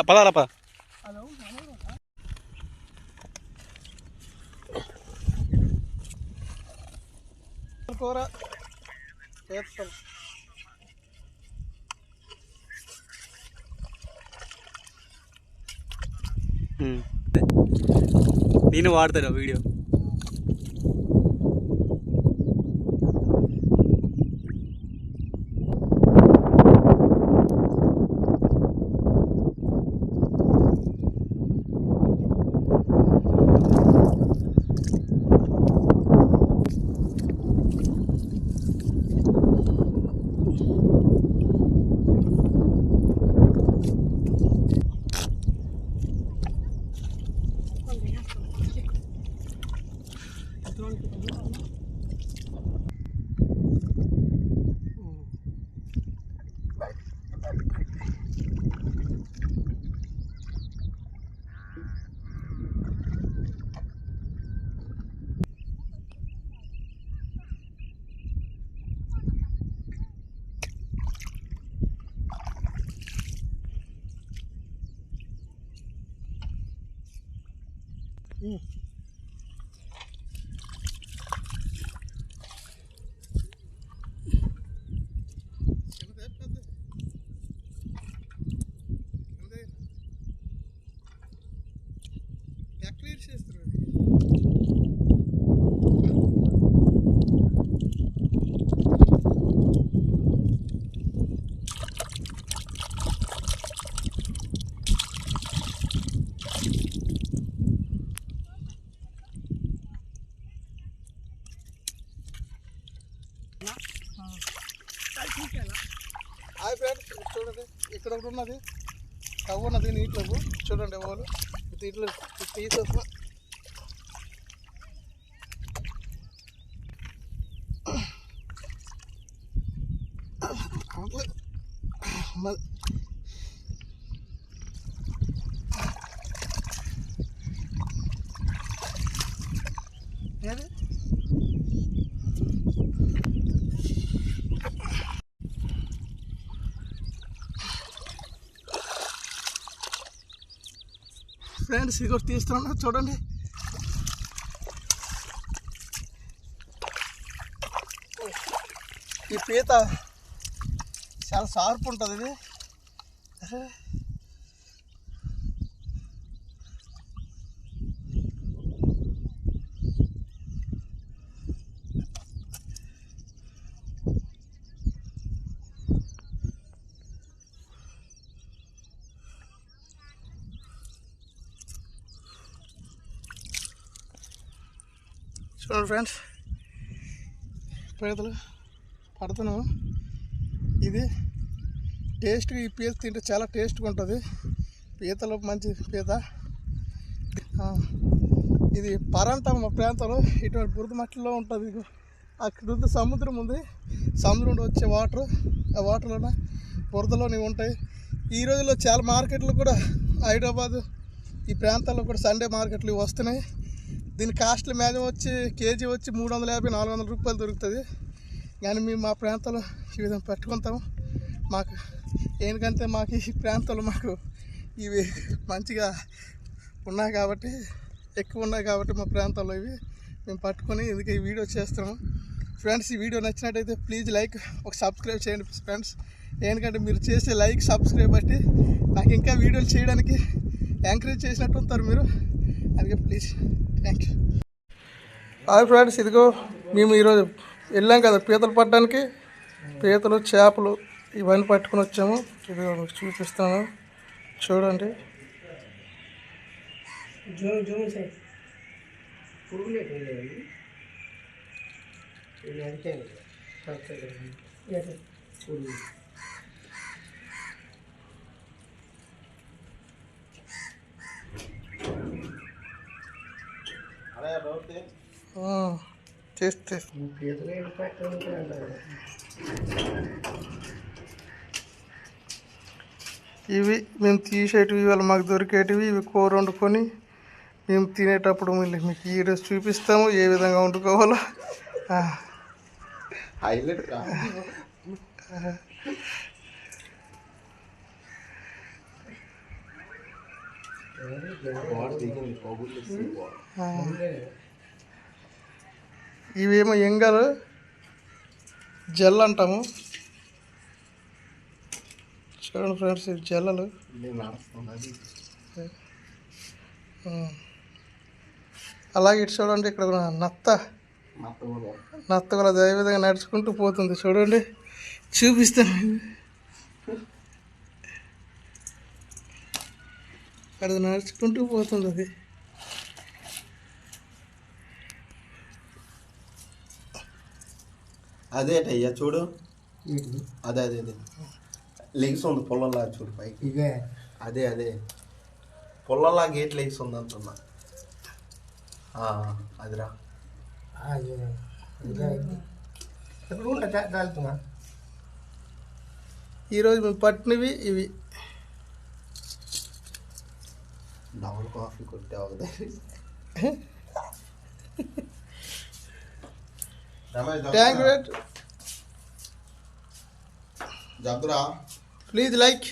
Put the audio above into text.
పదాలప్ప కూర చేస్తాం. నేను వాడతాను వీడియో. హాయ్ ఫ్రెండ్స్, చూడండి ఇక్కడ ఒకటి ఉన్నది, స్టవ్ ఉన్నది నీటిలోకి. చూడండి ఎవరు దీంట్లో తీసేస్తా. ఏది ఫ్రెండ్స్, ఇది కూడా తీస్తున్నా చూడండి. ఈ పీత చాలా షార్ప్ ఉంటుంది. ఇది చూడండి ఫ్రెండ్స్, పీతలు పడుతున్నాము. ఇది టేస్ట్గా, ఈ పీత తింటే చాలా టేస్ట్గా ఉంటుంది. పీతలు మంచి పీత. ఇది పరంతం మా ప్రాంతంలో ఇటువంటి బురద మట్టిలో ఉంటుంది. అక్కడ ఉంది సముద్రం ఉంది, సముద్రం నుండి వచ్చే వాటర్, ఆ వాటర్లోన బురదలోని ఉంటాయి. ఈ రోజుల్లో చాలా మార్కెట్లు కూడా హైదరాబాద్ ఈ ప్రాంతాల్లో కూడా సండే మార్కెట్లు వస్తున్నాయి. దీని కాస్ట్లీ మ్యాక్సిమం వచ్చి కేజీ వచ్చి 350-400 రూపాయలు దొరుకుతుంది. కానీ మేము మా ప్రాంతంలో ఈ విధంగా పెట్టుకుంటాము. మాకు ఎందుకంటే మాకు ఈ ప్రాంతంలో మాకు ఇవి మంచిగా ఉన్నాయి కాబట్టి, ఎక్కువ ఉన్నాయి కాబట్టి మా ప్రాంతంలో ఇవి మేము పట్టుకొని ఇందుకు ఈ వీడియో చేస్తున్నాము. ఫ్రెండ్స్, ఈ వీడియో నచ్చినట్టయితే ప్లీజ్ లైక్, ఒక సబ్స్క్రైబ్ చేయండి ఫ్రెండ్స్. ఎందుకంటే మీరు చేసే లైక్, సబ్స్క్రైబ్ బట్టి నాకు ఇంకా వీడియోలు చేయడానికి ఎంకరేజ్ చేసినట్టు ఉంటారు మీరు. అందుకే please, thank you. Hi friends, ఇదిగో మేము ఈరోజు వెళ్ళాం కదా పీతలు పట్టడానికి. పీతలు, చేపలు ఇవన్నీ పట్టుకొని వచ్చాము. ఇదిగో చూపిస్తాను చూడండి. చేస్తే ఇవి మేము తీసేటివి, ఇవాళ మాకు దొరికేటివి. ఇవి కూర వండుకొని మేము తినేటప్పుడు మళ్ళీ మీకు ఈరోజు చూపిస్తాము ఏ విధంగా వండుకోవాలో. ఇవేమో ఎంగలు జెల్ అంటాము. చూడండి ఫ్రెండ్స్, ఇవి జల్లలు. అలాగే ఇటు చూడండి, ఇక్కడ నత్త కూడా అదే విధంగా నడుచుకుంటూ పోతుంది. చూడండి, చూపిస్తాను. అది నడుచుకుంటూ పోతుంది. అది అదేటయ్యా చూడు, అదే అదే అదే లెగ్స్ ఉంది పొల్లలా చూడు పైకి. ఇదే అదే అదే పొల్లలా గేట్ లెగ్స్ ఉంది అంటున్నా. అదిరా ఈరోజు మేము పట్టినవి ఇవి. డబుల్ కాఫీ కొట్టావు. Thank you. జబ్దురా ప్లీజ్ లైక్.